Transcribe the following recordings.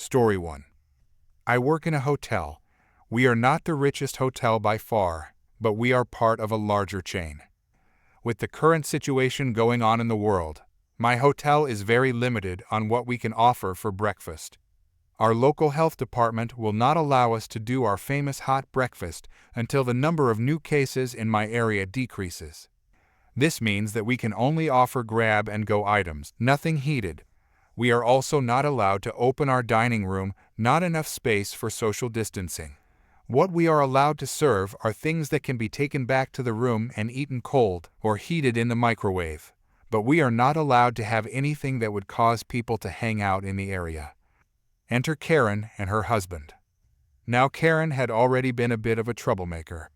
Story 1. I work in a hotel. We are not the richest hotel by far, but we are part of a larger chain. With the current situation going on in the world, my hotel is very limited on what we can offer for breakfast. Our local health department will not allow us to do our famous hot breakfast until the number of new cases in my area decreases. This means that we can only offer grab-and-go items, nothing heated. We are also not allowed to open our dining room, not enough space for social distancing. What we are allowed to serve are things that can be taken back to the room and eaten cold or heated in the microwave. But we are not allowed to have anything that would cause people to hang out in the area. Enter Karen and her husband. Now Karen had already been a bit of a troublemaker.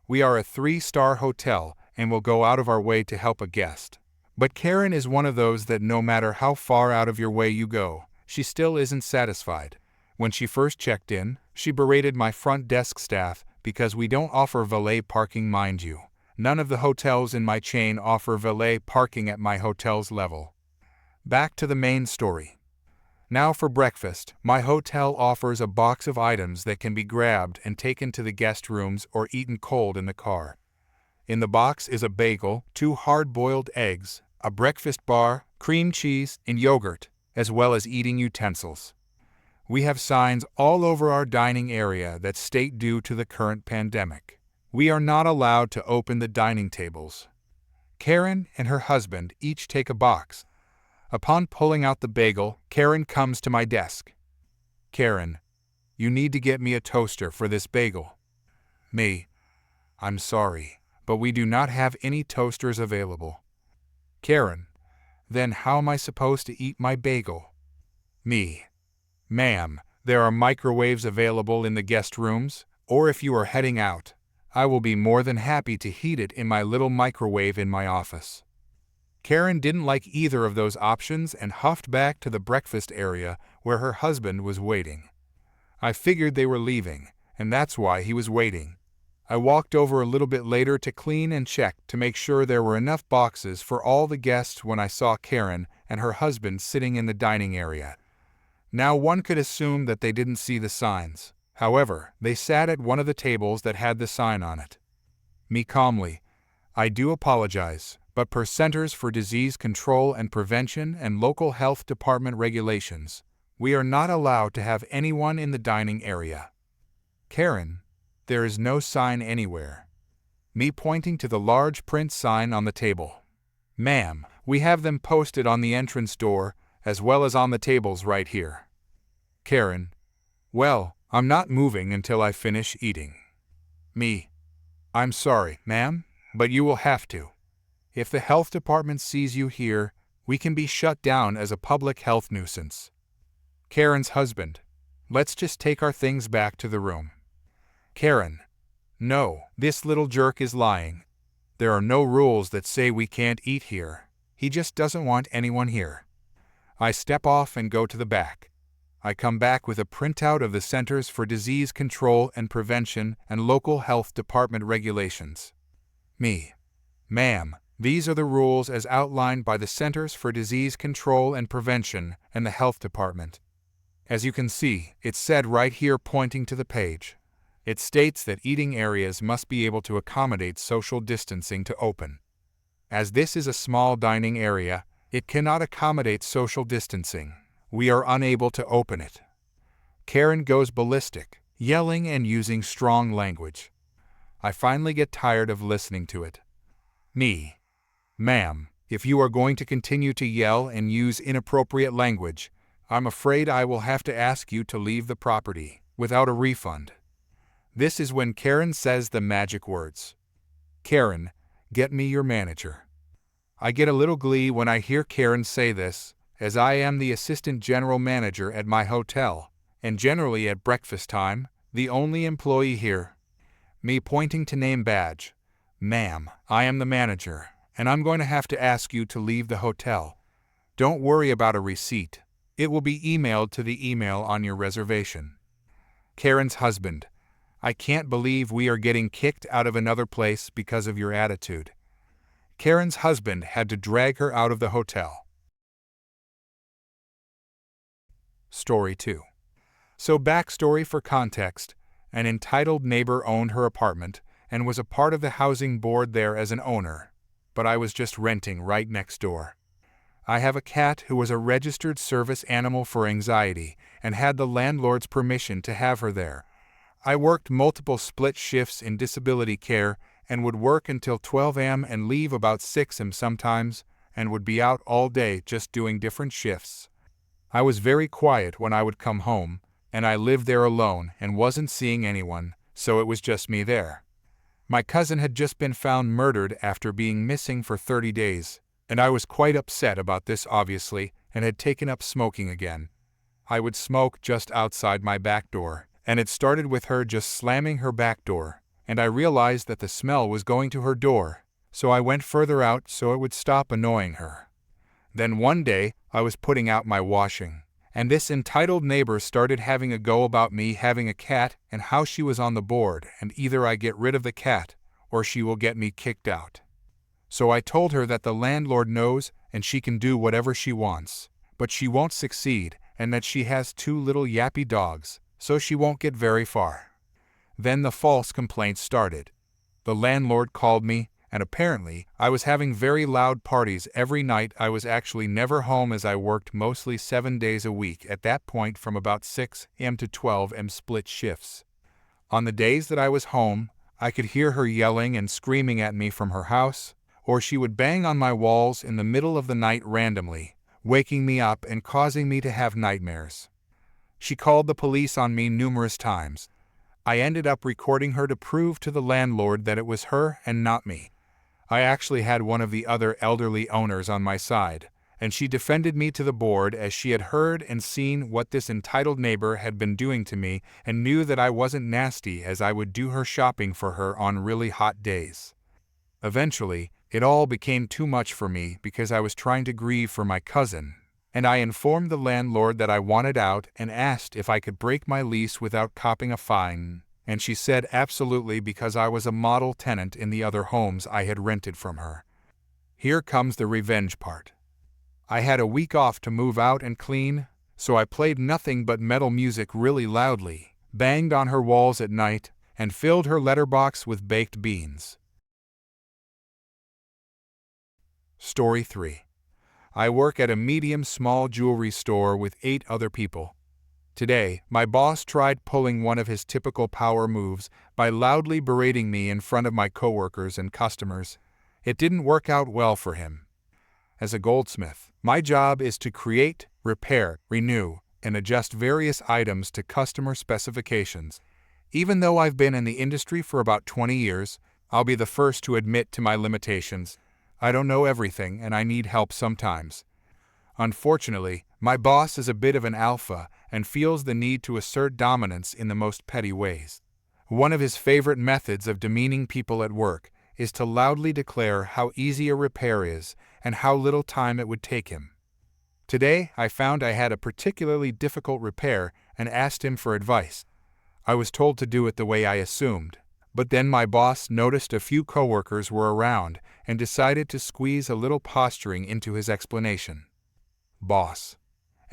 We are a 3-star hotel and will go out of our way to help a guest. But Karen is one of those that no matter how far out of your way you go, she still isn't satisfied. When she first checked in, she berated my front desk staff because we don't offer valet parking, mind you. None of the hotels in my chain offer valet parking at my hotel's level. Back to the main story. Now for breakfast, my hotel offers a box of items that can be grabbed and taken to the guest rooms or eaten cold in the car. In the box is a bagel, 2 hard-boiled eggs, a breakfast bar, cream cheese, and yogurt, as well as eating utensils. We have signs all over our dining area that state due to the current pandemic, we are not allowed to open the dining tables. Karen and her husband each take a box. Upon pulling out the bagel, Karen comes to my desk. Karen, you need to get me a toaster for this bagel. Me, I'm sorry, but we do not have any toasters available. Karen, then how am I supposed to eat my bagel? Me, ma'am, there are microwaves available in the guest rooms, or if you are heading out, I will be more than happy to heat it in my little microwave in my office. Karen didn't like either of those options and huffed back to the breakfast area where her husband was waiting. I figured they were leaving, and that's why he was waiting. I walked over a little bit later to clean and check to make sure there were enough boxes for all the guests when I saw Karen and her husband sitting in the dining area. Now one could assume that they didn't see the signs. However, they sat at one of the tables that had the sign on it. Me calmly, I do apologize, but per Centers for Disease Control and Prevention and local health department regulations, we are not allowed to have anyone in the dining area. Karen, there is no sign anywhere. Me pointing to the large print sign on the table. Ma'am, we have them posted on the entrance door, as well as on the tables right here. Karen, well, I'm not moving until I finish eating. Me, I'm sorry, ma'am, but you will have to. If the health department sees you here, we can be shut down as a public health nuisance. Karen's husband, let's just take our things back to the room. Karen, no, this little jerk is lying. There are no rules that say we can't eat here. He just doesn't want anyone here. I step off and go to the back. I come back with a printout of the Centers for Disease Control and Prevention and local health department regulations. Me, ma'am, these are the rules as outlined by the Centers for Disease Control and Prevention and the health department. As you can see, it's said right here pointing to the page. It states that eating areas must be able to accommodate social distancing to open. As this is a small dining area, it cannot accommodate social distancing. We are unable to open it. Karen goes ballistic, yelling and using strong language. I finally get tired of listening to it. Me, ma'am, if you are going to continue to yell and use inappropriate language, I'm afraid I will have to ask you to leave the property without a refund. This is when Karen says the magic words. Karen, get me your manager. I get a little glee when I hear Karen say this, as I am the assistant general manager at my hotel, and generally at breakfast time, the only employee here. Me pointing to name badge. Ma'am, I am the manager, and I'm going to have to ask you to leave the hotel. Don't worry about a receipt. It will be emailed to the email on your reservation. Karen's husband. I can't believe we are getting kicked out of another place because of your attitude. Karen's husband had to drag her out of the hotel. Story 2. So backstory for context, an entitled neighbor owned her apartment and was a part of the housing board there as an owner, but I was just renting right next door. I have a cat who was a registered service animal for anxiety and had the landlord's permission to have her there. I worked multiple split shifts in disability care and would work until 12 a.m. and leave about 6 a.m. sometimes, and would be out all day just doing different shifts. I was very quiet when I would come home, and I lived there alone and wasn't seeing anyone, so it was just me there. My cousin had just been found murdered after being missing for 30 days, and I was quite upset about this obviously, and had taken up smoking again. I would smoke just outside my back door, and it started with her just slamming her back door, and I realized that the smell was going to her door, so I went further out so it would stop annoying her. Then one day, I was putting out my washing, and this entitled neighbor started having a go about me having a cat and how she was on the board, and either I get rid of the cat or she will get me kicked out. So I told her that the landlord knows and she can do whatever she wants, but she won't succeed, and that she has 2 little yappy dogs, so she won't get very far. Then the false complaints started. The landlord called me, and apparently I was having very loud parties every night. I was actually never home as I worked mostly 7 days a week at that point from about 6 a.m. to 12 a.m. split shifts. On the days that I was home, I could hear her yelling and screaming at me from her house, or she would bang on my walls in the middle of the night randomly, waking me up and causing me to have nightmares. She called the police on me numerous times. I ended up recording her to prove to the landlord that it was her and not me. I actually had one of the other elderly owners on my side, and she defended me to the board as she had heard and seen what this entitled neighbor had been doing to me and knew that I wasn't nasty as I would do her shopping for her on really hot days. Eventually, it all became too much for me because I was trying to grieve for my cousin, and I informed the landlord that I wanted out and asked if I could break my lease without copping a fine, and she said absolutely because I was a model tenant in the other homes I had rented from her. Here comes the revenge part. I had a week off to move out and clean, so I played nothing but metal music really loudly, banged on her walls at night, and filled her letterbox with baked beans. Story 3. I work at a medium-small jewelry store with 8 other people. Today, my boss tried pulling one of his typical power moves by loudly berating me in front of my coworkers and customers. It didn't work out well for him. As a goldsmith, my job is to create, repair, renew, and adjust various items to customer specifications. Even though I've been in the industry for about 20 years, I'll be the first to admit to my limitations. I don't know everything and I need help sometimes. Unfortunately, my boss is a bit of an alpha and feels the need to assert dominance in the most petty ways. One of his favorite methods of demeaning people at work is to loudly declare how easy a repair is and how little time it would take him. Today, I found I had a particularly difficult repair and asked him for advice. I was told to do it the way I assumed, but then my boss noticed a few coworkers were around and decided to squeeze a little posturing into his explanation. Boss.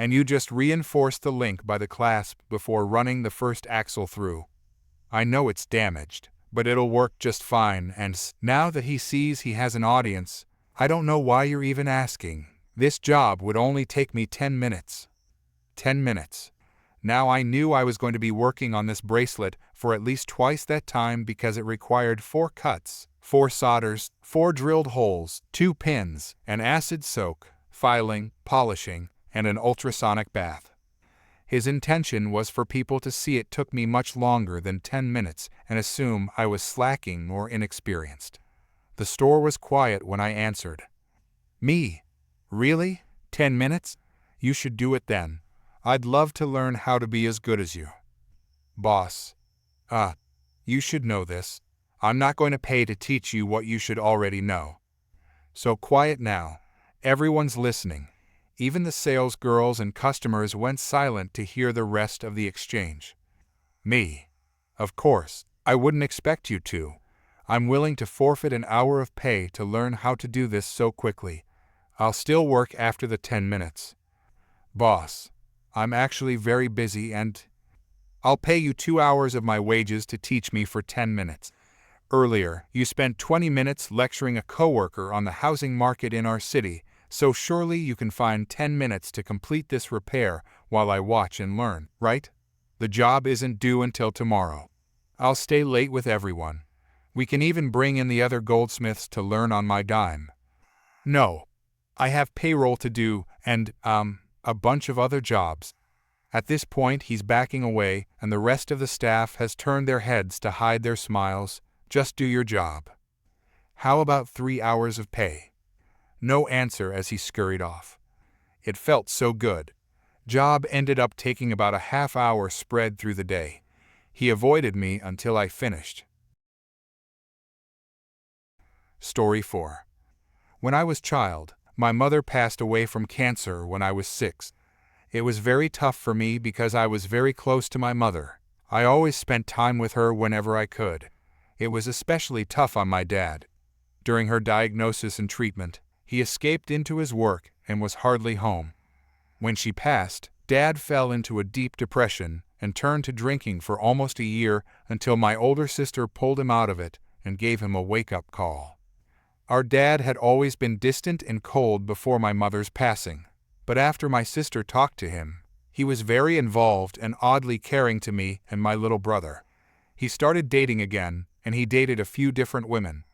And you just reinforced the link by the clasp before running the first axle through. I know it's damaged, but it'll work just fine, and now that he sees he has an audience, I don't know why you're even asking. This job would only take me 10 minutes. 10 minutes. Now I knew I was going to be working on this bracelet for at least twice that time because it required 4 cuts, 4 solders, 4 drilled holes, 2 pins, an acid soak, filing, polishing, and an ultrasonic bath. His intention was for people to see it took me much longer than 10 minutes and assume I was slacking or inexperienced. The store was quiet when I answered. Me? Really? 10 minutes? You should do it then. I'd love to learn how to be as good as you. Boss. You should know this. I'm not going to pay to teach you what you should already know. So quiet now. Everyone's listening. Even the sales girls and customers went silent to hear the rest of the exchange. Me. Of course, I wouldn't expect you to. I'm willing to forfeit an hour of pay to learn how to do this so quickly. I'll still work after the 10 minutes. Boss. I'm actually very busy and I'll pay you 2 hours of my wages to teach me for 10 minutes. Earlier, you spent 20 minutes lecturing a coworker on the housing market in our city, so surely you can find 10 minutes to complete this repair while I watch and learn, right? The job isn't due until tomorrow. I'll stay late with everyone. We can even bring in the other goldsmiths to learn on my dime. No. I have payroll to do and, a bunch of other jobs. At this point, he's backing away, and the rest of the staff has turned their heads to hide their smiles. Just do your job. How about 3 hours of pay? No answer as he scurried off. It felt so good. Job ended up taking about a half hour spread through the day. He avoided me until I finished. Story 4. When I was child, my mother passed away from cancer when I was 6. It was very tough for me because I was very close to my mother. I always spent time with her whenever I could. It was especially tough on my dad. During her diagnosis and treatment, he escaped into his work and was hardly home. When she passed, Dad fell into a deep depression and turned to drinking for almost a year until my older sister pulled him out of it and gave him a wake-up call. Our dad had always been distant and cold before my mother's passing, but after my sister talked to him, he was very involved and oddly caring to me and my little brother. He started dating again, and he dated a few different women.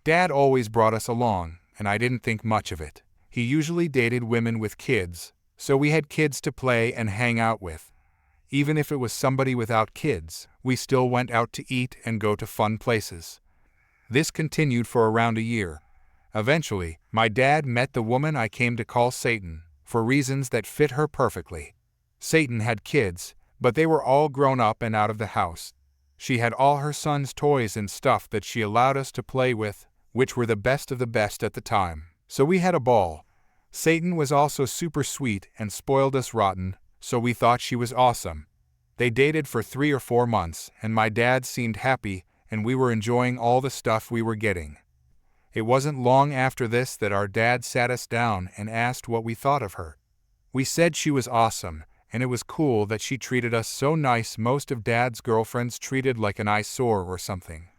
Dad always brought us along, and I didn't think much of it. He usually dated women with kids, so we had kids to play and hang out with. Even if it was somebody without kids, we still went out to eat and go to fun places. This continued for around a year. Eventually, my dad met the woman I came to call Satan, for reasons that fit her perfectly. Satan had kids, but they were all grown up and out of the house. She had all her son's toys and stuff that she allowed us to play with, which were the best of the best at the time. So we had a ball. Satan was also super sweet and spoiled us rotten, so we thought she was awesome. They dated for 3 or 4 months, and my dad seemed happy, and we were enjoying all the stuff we were getting. It wasn't long after this that our dad sat us down and asked what we thought of her. We said she was awesome, and it was cool that she treated us so nice. Most of Dad's girlfriends treated like an eyesore or something.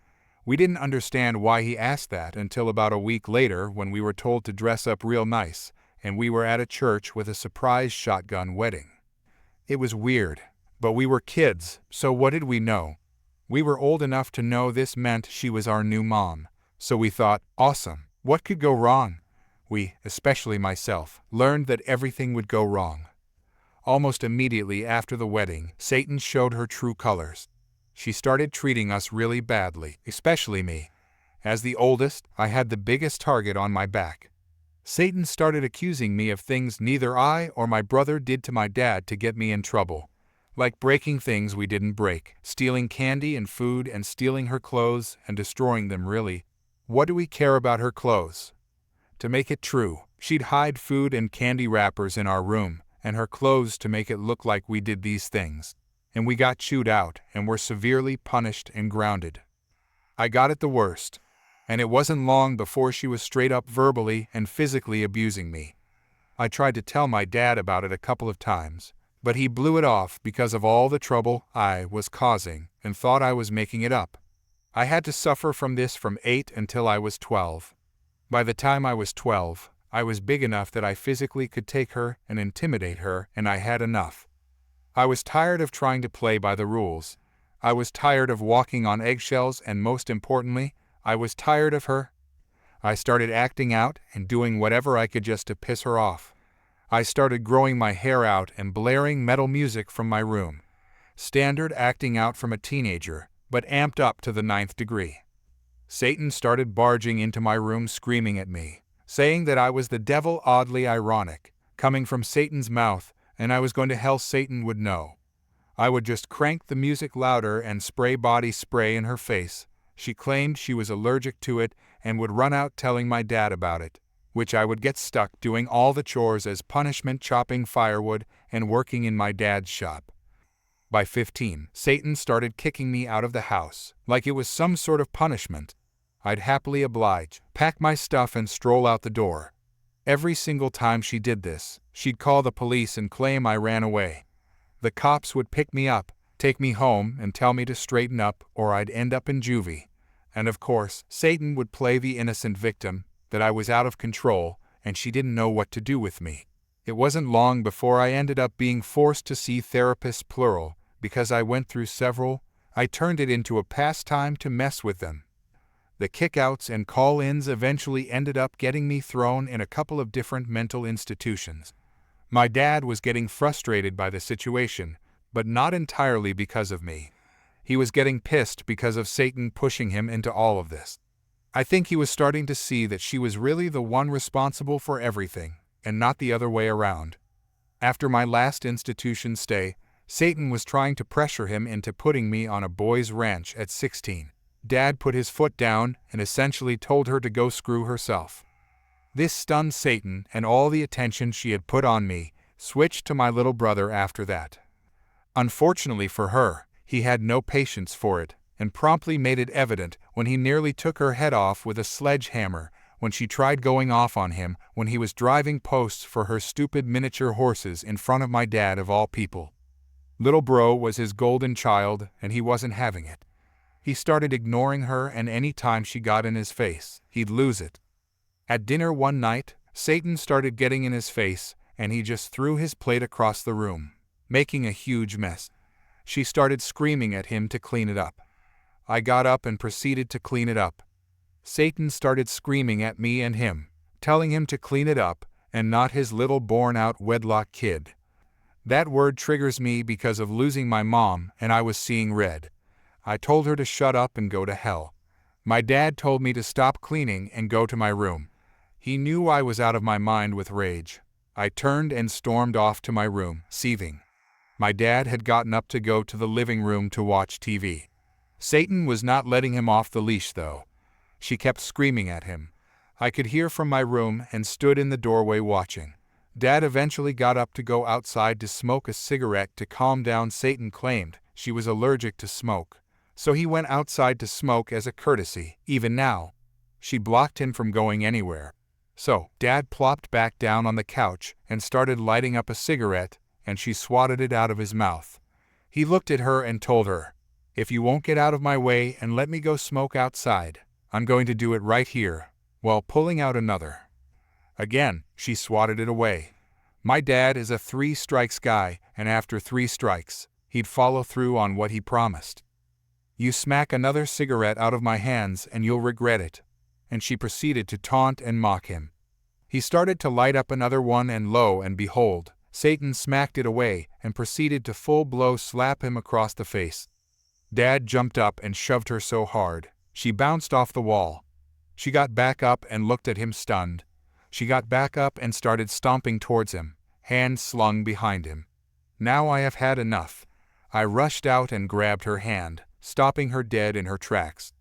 We didn't understand why he asked that until about a week later when we were told to dress up real nice, and we were at a church with a surprise shotgun wedding. It was weird, but we were kids, so what did we know? We were old enough to know this meant she was our new mom, so we thought, awesome, what could go wrong? We, especially myself, learned that everything would go wrong. Almost immediately after the wedding, Satan showed her true colors. She started treating us really badly, especially me. As the oldest, I had the biggest target on my back. Satan started accusing me of things neither I or my brother did to my dad to get me in trouble. Like breaking things we didn't break, stealing candy and food and stealing her clothes and destroying them really. What do we care about her clothes? To make it true, she'd hide food and candy wrappers in our room, and her clothes to make it look like we did these things. And we got chewed out and were severely punished and grounded. I got it the worst, and it wasn't long before she was straight up verbally and physically abusing me. I tried to tell my dad about it a couple of times, but he blew it off because of all the trouble I was causing and thought I was making it up. I had to suffer from this from 8 until I was 12. By the time I was 12, I was big enough that I physically could take her and intimidate her, and I had enough. I was tired of trying to play by the rules. I was tired of walking on eggshells, and most importantly, I was tired of her. I started acting out and doing whatever I could just to piss her off. I started growing my hair out and blaring metal music from my room. Standard acting out from a teenager, but amped up to the 9th degree. Satan started barging into my room screaming at me, saying that I was the devil, oddly ironic, coming from Satan's mouth, and I was going to hell. Satan would know. I would just crank the music louder and spray body spray in her face. She claimed she was allergic to it and would run out telling my dad about it, which I would get stuck doing all the chores as punishment, chopping firewood and working in my dad's shop. By 15, Satan started kicking me out of the house, like it was some sort of punishment. I'd happily oblige, pack my stuff and stroll out the door. Every single time she did this, she'd call the police and claim I ran away. The cops would pick me up, take me home and tell me to straighten up or I'd end up in juvie. And of course, Satan would play the innocent victim, that I was out of control and she didn't know what to do with me. It wasn't long before I ended up being forced to see therapists plural because I went through several. I turned it into a pastime to mess with them. The kickouts and call-ins eventually ended up getting me thrown in a couple of different mental institutions. My dad was getting frustrated by the situation, but not entirely because of me. He was getting pissed because of Satan pushing him into all of this. I think he was starting to see that she was really the one responsible for everything, and not the other way around. After my last institution stay, Satan was trying to pressure him into putting me on a boys' ranch at 16. Dad put his foot down and essentially told her to go screw herself. This stunned Satan, and all the attention she had put on me switched to my little brother after that. Unfortunately for her, he had no patience for it, and promptly made it evident when he nearly took her head off with a sledgehammer when she tried going off on him when he was driving posts for her stupid miniature horses in front of my dad of all people. Little bro was his golden child, and he wasn't having it. He started ignoring her, and any time she got in his face, he'd lose it. At dinner one night, Satan started getting in his face, and he just threw his plate across the room, making a huge mess. She started screaming at him to clean it up. I got up and proceeded to clean it up. Satan started screaming at me and him, telling him to clean it up, and not his little born-out wedlock kid. That word triggers me because of losing my mom, and I was seeing red. I told her to shut up and go to hell. My dad told me to stop cleaning and go to my room. He knew I was out of my mind with rage. I turned and stormed off to my room, seething. My dad had gotten up to go to the living room to watch TV. Satan was not letting him off the leash, though. She kept screaming at him. I could hear from my room and stood in the doorway watching. Dad eventually got up to go outside to smoke a cigarette to calm down. Satan claimed she was allergic to smoke, so he went outside to smoke as a courtesy. Even now, she blocked him from going anywhere. So, Dad plopped back down on the couch and started lighting up a cigarette, and she swatted it out of his mouth. He looked at her and told her, "If you won't get out of my way and let me go smoke outside, I'm going to do it right here," while pulling out another. Again, she swatted it away. My dad is a 3 strikes guy, and after 3 strikes, he'd follow through on what he promised. "You smack another cigarette out of my hands and you'll regret it." And she proceeded to taunt and mock him. He started to light up another one, and lo and behold, Satan smacked it away and proceeded to full blow slap him across the face. Dad jumped up and shoved her so hard, she bounced off the wall. She got back up and looked at him stunned. She got back up and started stomping towards him, hands slung behind him. Now I have had enough. I rushed out and grabbed her hand, stopping her dead in her tracks.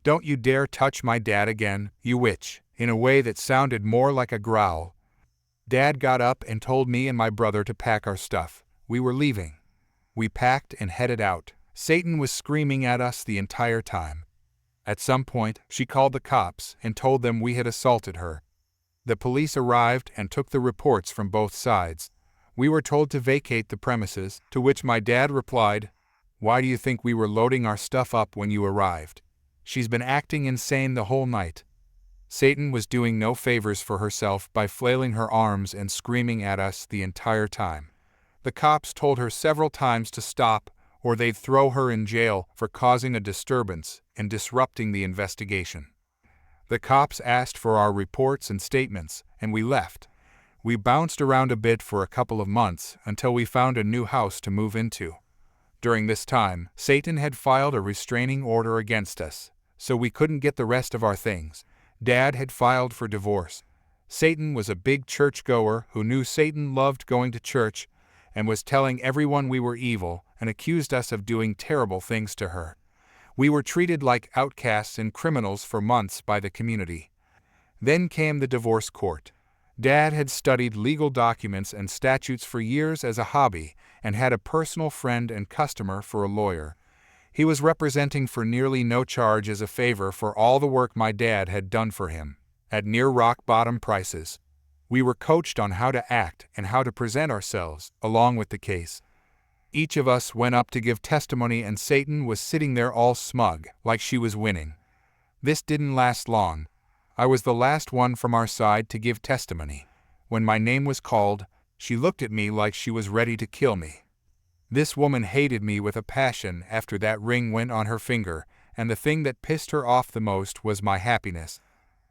"Don't you dare touch my dad again, you witch," in a way that sounded more like a growl. Dad got up and told me and my brother to pack our stuff. We were leaving. We packed and headed out. Satan was screaming at us the entire time. At some point, she called the cops and told them we had assaulted her. The police arrived and took the reports from both sides. We were told to vacate the premises, to which my dad replied, "Why do you think we were loading our stuff up when you arrived? She's been acting insane the whole night." Satan was doing no favors for herself by flailing her arms and screaming at us the entire time. The cops told her several times to stop, or they'd throw her in jail for causing a disturbance and disrupting the investigation. The cops asked for our reports and statements, and we left. We bounced around a bit for a couple of months until we found a new house to move into. During this time, Satan had filed a restraining order against us, so we couldn't get the rest of our things. Dad had filed for divorce. Satan was a big churchgoer who knew Satan loved going to church and was telling everyone we were evil and accused us of doing terrible things to her. We were treated like outcasts and criminals for months by the community. Then came the divorce court. Dad had studied legal documents and statutes for years as a hobby and had a personal friend and customer for a lawyer. He was representing for nearly no charge as a favor for all the work my dad had done for him, at near rock-bottom prices. We were coached on how to act and how to present ourselves, along with the case. Each of us went up to give testimony, and Satan was sitting there all smug, like she was winning. This didn't last long. I was the last one from our side to give testimony. When my name was called, she looked at me like she was ready to kill me. This woman hated me with a passion after that ring went on her finger, and the thing that pissed her off the most was my happiness.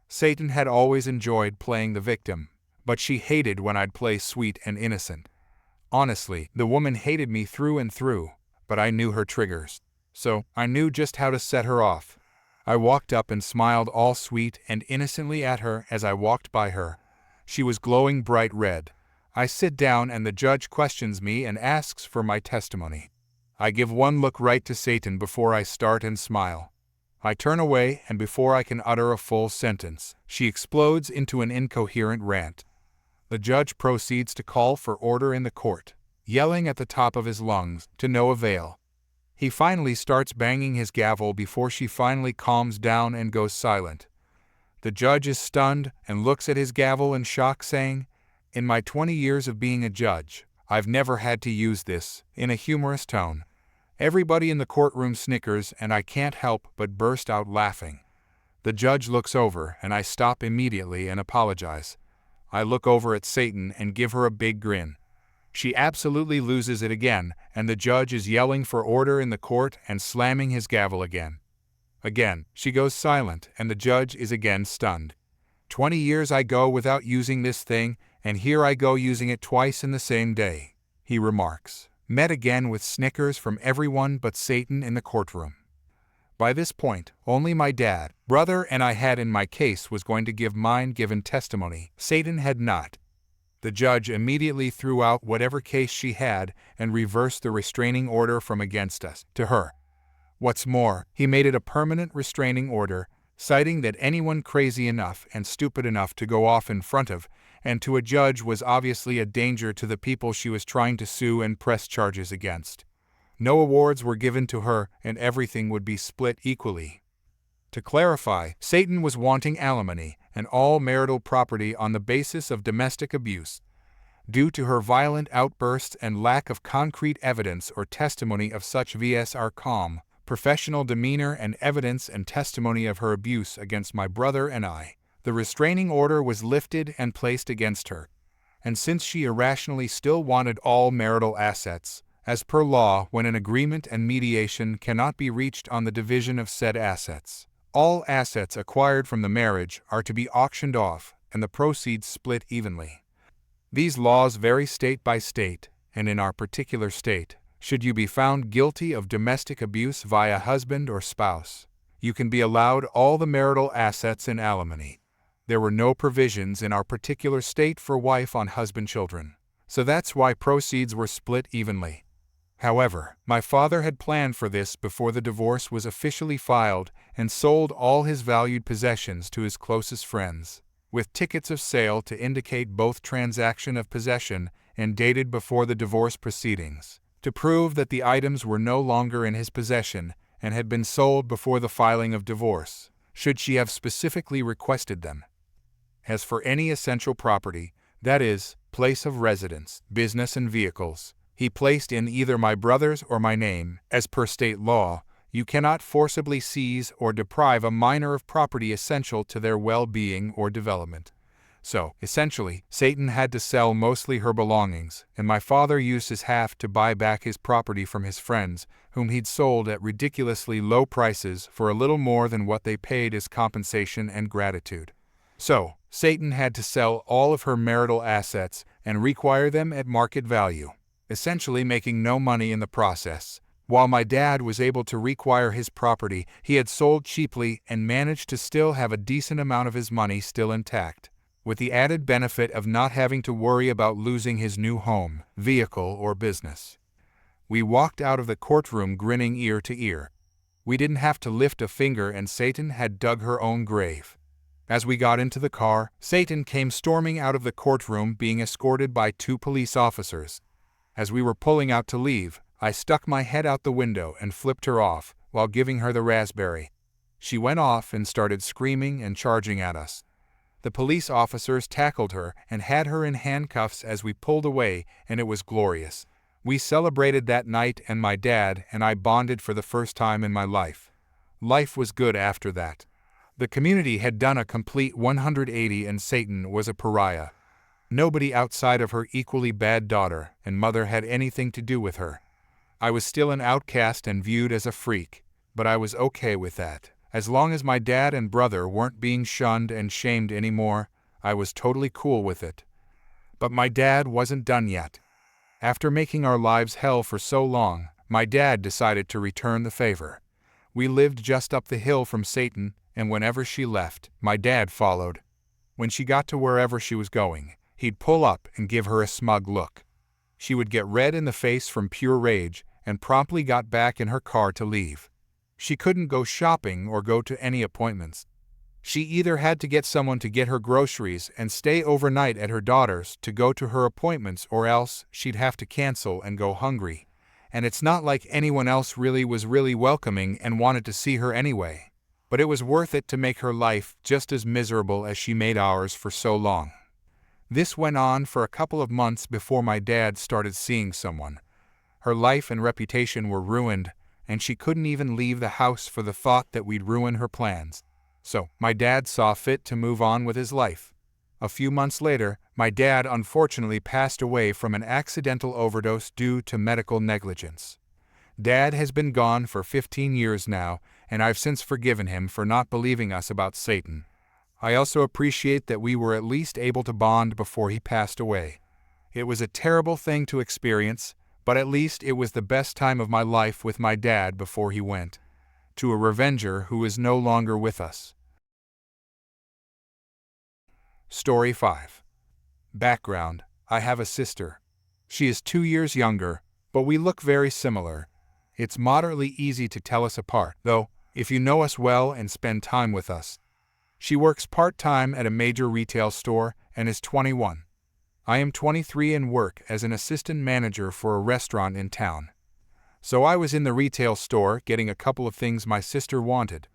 Satan had always enjoyed playing the victim, but she hated when I'd play sweet and innocent. Honestly, the woman hated me through and through, but I knew her triggers. So, I knew just how to set her off. I walked up and smiled all sweet and innocently at her as I walked by her. She was glowing bright red. I sit down and the judge questions me and asks for my testimony. I give one look right to Satan before I start and smile. I turn away, and before I can utter a full sentence, she explodes into an incoherent rant. The judge proceeds to call for order in the court, yelling at the top of his lungs, to no avail. He finally starts banging his gavel before she finally calms down and goes silent. The judge is stunned and looks at his gavel in shock, saying, "In my 20 years of being a judge, I've never had to use this," in a humorous tone. Everybody in the courtroom snickers, and I can't help but burst out laughing. The judge looks over, and I stop immediately and apologize. I look over at Satan and give her a big grin. She absolutely loses it again, and the judge is yelling for order in the court and slamming his gavel again. Again, she goes silent, and the judge is again stunned. 20 years I go without using this thing, and here I go using it twice in the same day, he remarks, met again with snickers from everyone but Satan in the courtroom. By this point, only my dad, brother, and I had in my case was going to give mine given testimony. Satan had not. The judge immediately threw out whatever case she had and reversed the restraining order from against us to her. What's more, he made it a permanent restraining order, citing that anyone crazy enough and stupid enough to go off in front of and to a judge was obviously a danger to the people she was trying to sue and press charges against. No awards were given to her, and everything would be split equally. To clarify, Satan was wanting alimony and all marital property on the basis of domestic abuse. Due to her violent outbursts and lack of concrete evidence or testimony of such vs. our calm, professional demeanor and evidence and testimony of her abuse against my brother and I, the restraining order was lifted and placed against her. And since she irrationally still wanted all marital assets, as per law when an agreement and mediation cannot be reached on the division of said assets, all assets acquired from the marriage are to be auctioned off and the proceeds split evenly. These laws vary state by state, and in our particular state, should you be found guilty of domestic abuse via husband or spouse, you can be allowed all the marital assets in alimony. There were no provisions in our particular state for wife on husband children, so that's why proceeds were split evenly. However, my father had planned for this before the divorce was officially filed and sold all his valued possessions to his closest friends, with tickets of sale to indicate both transaction of possession and dated before the divorce proceedings, to prove that the items were no longer in his possession and had been sold before the filing of divorce, should she have specifically requested them. As for any essential property, that is, place of residence, business and vehicles, he placed in either my brother's or my name. As per state law, you cannot forcibly seize or deprive a minor of property essential to their well-being or development. So, essentially, Satan had to sell mostly her belongings, and my father used his half to buy back his property from his friends, whom he'd sold at ridiculously low prices for a little more than what they paid as compensation and gratitude. So, Satan had to sell all of her marital assets and require them at market value, essentially making no money in the process. While my dad was able to require his property he had sold cheaply and managed to still have a decent amount of his money still intact, with the added benefit of not having to worry about losing his new home, vehicle, or business. We walked out of the courtroom grinning ear to ear. We didn't have to lift a finger and Satan had dug her own grave. As we got into the car, Satan came storming out of the courtroom being escorted by 2 police officers. As we were pulling out to leave, I stuck my head out the window and flipped her off while giving her the raspberry. She went off and started screaming and charging at us. The police officers tackled her and had her in handcuffs as we pulled away, and it was glorious. We celebrated that night and my dad and I bonded for the first time in my life. Life was good after that. The community had done a complete 180 and Satan was a pariah. Nobody outside of her equally bad daughter and mother had anything to do with her. I was still an outcast and viewed as a freak, but I was okay with that. As long as my dad and brother weren't being shunned and shamed anymore, I was totally cool with it. But my dad wasn't done yet. After making our lives hell for so long, my dad decided to return the favor. We lived just up the hill from Satan, and whenever she left, my dad followed. When she got to wherever she was going, he'd pull up and give her a smug look. She would get red in the face from pure rage and promptly got back in her car to leave. She couldn't go shopping or go to any appointments. She either had to get someone to get her groceries and stay overnight at her daughter's to go to her appointments, or else she'd have to cancel and go hungry. And it's not like anyone else was really welcoming and wanted to see her anyway. But it was worth it to make her life just as miserable as she made ours for so long. This went on for a couple of months before my dad started seeing someone. Her life and reputation were ruined, and she couldn't even leave the house for the thought that we'd ruin her plans. So, my dad saw fit to move on with his life. A few months later, my dad unfortunately passed away from an accidental overdose due to medical negligence. Dad has been gone for 15 years now, and I've since forgiven him for not believing us about Satan. I also appreciate that we were at least able to bond before he passed away. It was a terrible thing to experience, but at least it was the best time of my life with my dad before he went. To a revenger who is no longer with us. Story 5. Background: I have a sister. She is 2 years younger, but we look very similar. It's moderately easy to tell us apart, though, if you know us well and spend time with us. She works part-time at a major retail store and is 21. I am 23 and work as an assistant manager for a restaurant in town. So I was in the retail store getting a couple of things my sister wanted.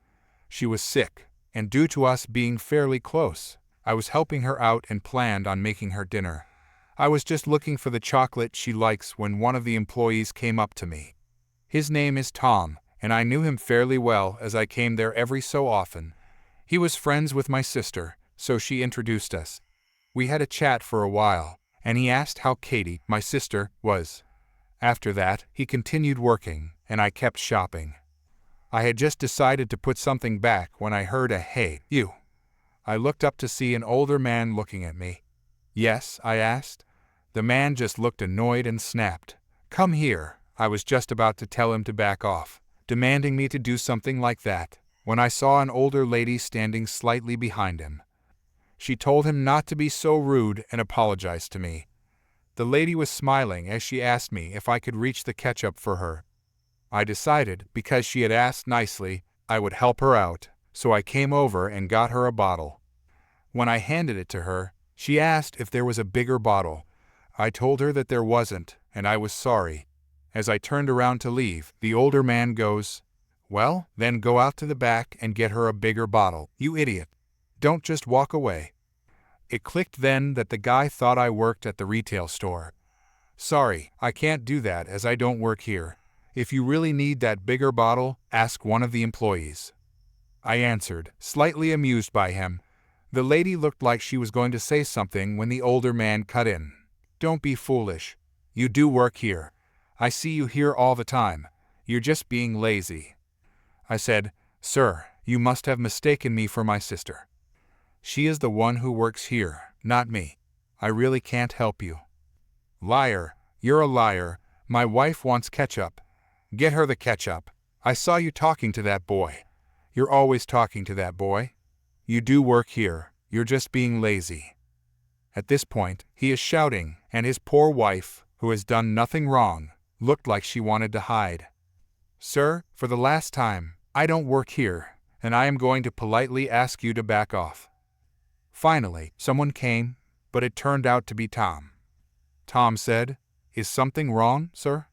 She was sick, and due to us being fairly close, I was helping her out and planned on making her dinner. I was just looking for the chocolate she likes when one of the employees came up to me. His name is Tom, and I knew him fairly well as I came there every so often. He was friends with my sister, so she introduced us. We had a chat for a while, and he asked how Katie, my sister, was. After that, he continued working, and I kept shopping. I had just decided to put something back when I heard a "Hey, you." I looked up to see an older man looking at me. "Yes?" I asked. The man just looked annoyed and snapped. "Come here." I was just about to tell him to back off, demanding me to do something like that, when I saw an older lady standing slightly behind him. She told him not to be so rude and apologized to me. The lady was smiling as she asked me if I could reach the ketchup for her. I decided, because she had asked nicely, I would help her out, so I came over and got her a bottle. When I handed it to her, she asked if there was a bigger bottle. I told her that there wasn't, and I was sorry. As I turned around to leave, the older man goes, "Well, then go out to the back and get her a bigger bottle, you idiot. Don't just walk away." It clicked then that the guy thought I worked at the retail store. "Sorry, I can't do that as I don't work here. If you really need that bigger bottle, ask one of the employees." I answered, slightly amused by him. The lady looked like she was going to say something when the older man cut in. "Don't be foolish. You do work here. I see you here all the time. You're just being lazy." I said, "Sir, you must have mistaken me for my sister. She is the one who works here, not me. I really can't help you." "Liar, you're a liar. My wife wants ketchup. Get her the ketchup. I saw you talking to that boy. You're always talking to that boy. You do work here, you're just being lazy." At this point, he is shouting, and his poor wife, who has done nothing wrong, looked like she wanted to hide. "Sir, for the last time, I don't work here, and I am going to politely ask you to back off." Finally, someone came, but it turned out to be Tom. Tom said, "Is something wrong, sir?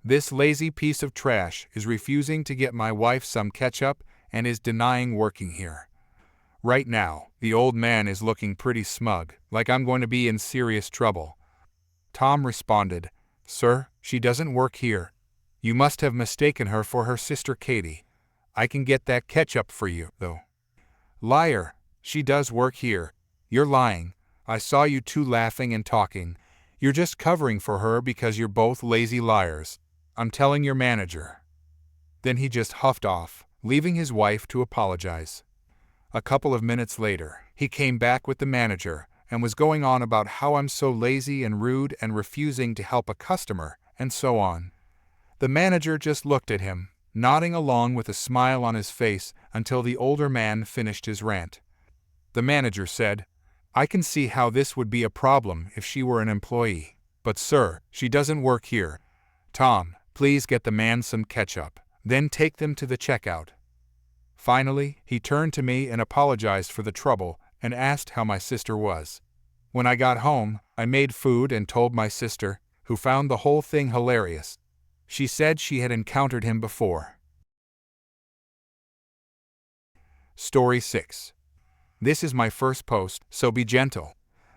This lazy piece of trash is refusing to get my wife some ketchup and is denying working here." Right now, the old man is looking pretty smug, like I'm going to be in serious trouble. Tom responded, Sir, she doesn't work here. You must have mistaken her for her sister Katie. I can get that ketchup for you, though. Liar, she does work here. You're lying. I saw you two laughing and talking. You're just covering for her because you're both lazy liars. I'm telling your manager. Then he just huffed off, leaving his wife to apologize. A couple of minutes later, he came back with the manager and was going on about how I'm so lazy and rude and refusing to help a customer, and so on. The manager just looked at him, nodding along with a smile on his face until the older man finished his rant. The manager said, I can see how this would be a problem if she were an employee. But sir, she doesn't work here. Tom, please get the man some ketchup, then take them to the checkout. Finally, he turned to me and apologized for the trouble and asked how my sister was. When I got home, I made food and told my sister, who found the whole thing hilarious. She said she had encountered him before. Story 6. This is my first post, so be gentle.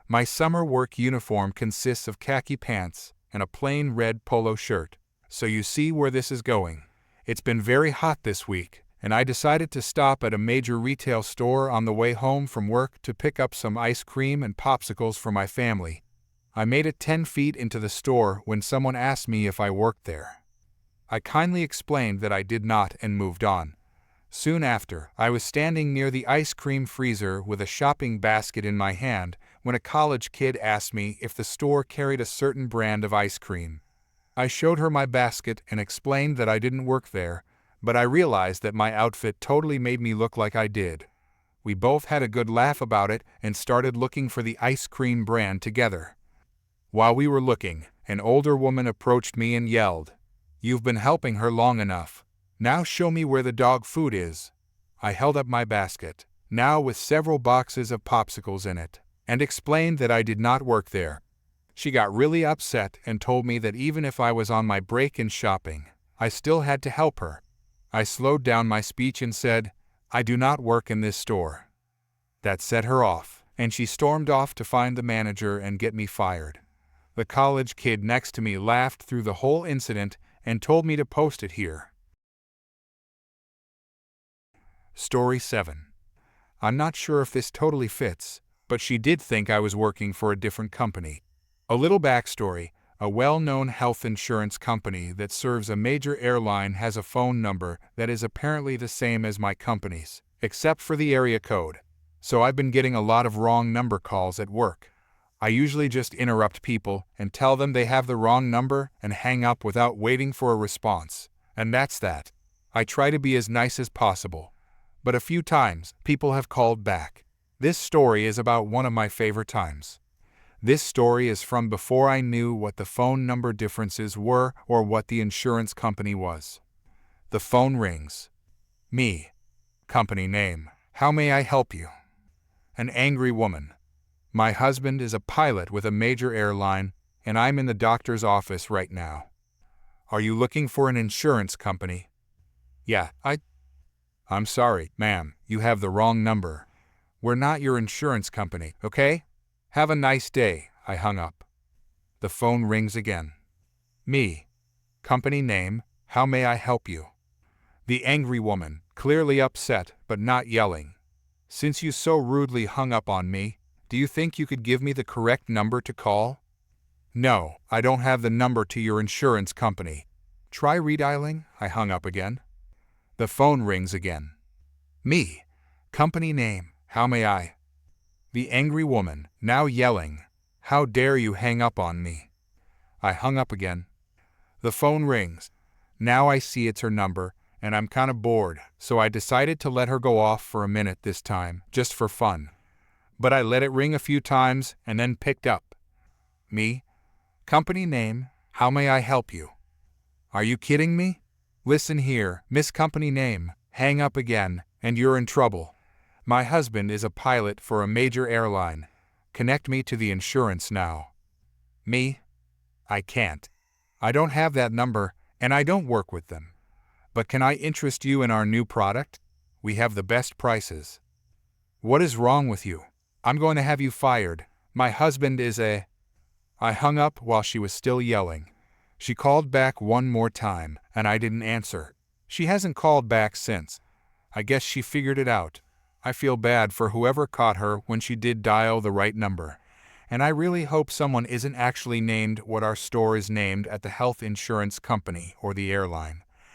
My summer work uniform consists of khaki pants and a plain red polo shirt, so you see where this is going. It's been very hot this week, and I decided to stop at a major retail store on the way home from work to pick up some ice cream and popsicles for my family. I made it 10 feet into the store when someone asked me if I worked there. I kindly explained that I did not and moved on. Soon after, I was standing near the ice cream freezer with a shopping basket in my hand when a college kid asked me if the store carried a certain brand of ice cream. I showed her my basket and explained that I didn't work there, but I realized that my outfit totally made me look like I did. We both had a good laugh about it and started looking for the ice cream brand together. While we were looking, an older woman approached me and yelled, "You've been helping her long enough. Now show me where the dog food is." I held up my basket, now with several boxes of popsicles in it, and explained that I did not work there. She got really upset and told me that even if I was on my break in shopping, I still had to help her. I slowed down my speech and said, "I do not work in this store." That set her off, and she stormed off to find the manager and get me fired. The college kid next to me laughed through the whole incident and told me to post it here. Story 7. I'm not sure if this totally fits, but she did think I was working for a different company. A little backstory: a well-known health insurance company that serves a major airline has a phone number that is apparently the same as my company's, except for the area code. So I've been getting a lot of wrong number calls at work. I usually just interrupt people and tell them they have the wrong number and hang up without waiting for a response. And that's that. I try to be as nice as possible. But a few times, people have called back. This story is about one of my favorite times. This story is from before I knew what the phone number differences were or what the insurance company was. The phone rings. Me. Company name. How may I help you? An angry woman. My husband is a pilot with a major airline, and I'm in the doctor's office right now. Are you looking for an insurance company? Yeah, I'm sorry, ma'am, you have the wrong number. We're not your insurance company, okay? Have a nice day. I hung up. The phone rings again. Me. Company name. How may I help you? The angry woman, clearly upset but not yelling. Since you so rudely hung up on me, do you think you could give me the correct number to call? No, I don't have the number to your insurance company. Try redialing. I hung up again. The phone rings again. Me. Company name. How may I? The angry woman, now yelling. How dare you hang up on me? I hung up again. The phone rings. Now I see it's her number, and I'm kind of bored, so I decided to let her go off for a minute this time, just for fun. But I let it ring a few times and then picked up. Me. Company name. How may I help you? Are you kidding me? Listen here, Miss Company name. Hang up again, and you're in trouble. My husband is a pilot for a major airline. Connect me to the insurance now. Me? I can't. I don't have that number, and I don't work with them. But can I interest you in our new product? We have the best prices. What is wrong with you? I'm going to have you fired. My husband is a... I hung up while she was still yelling. She called back one more time, and I didn't answer. She hasn't called back since. I guess she figured it out. I feel bad for whoever caught her when she did dial the right number. And I really hope someone isn't actually named what our store is named at the health insurance company or the airline.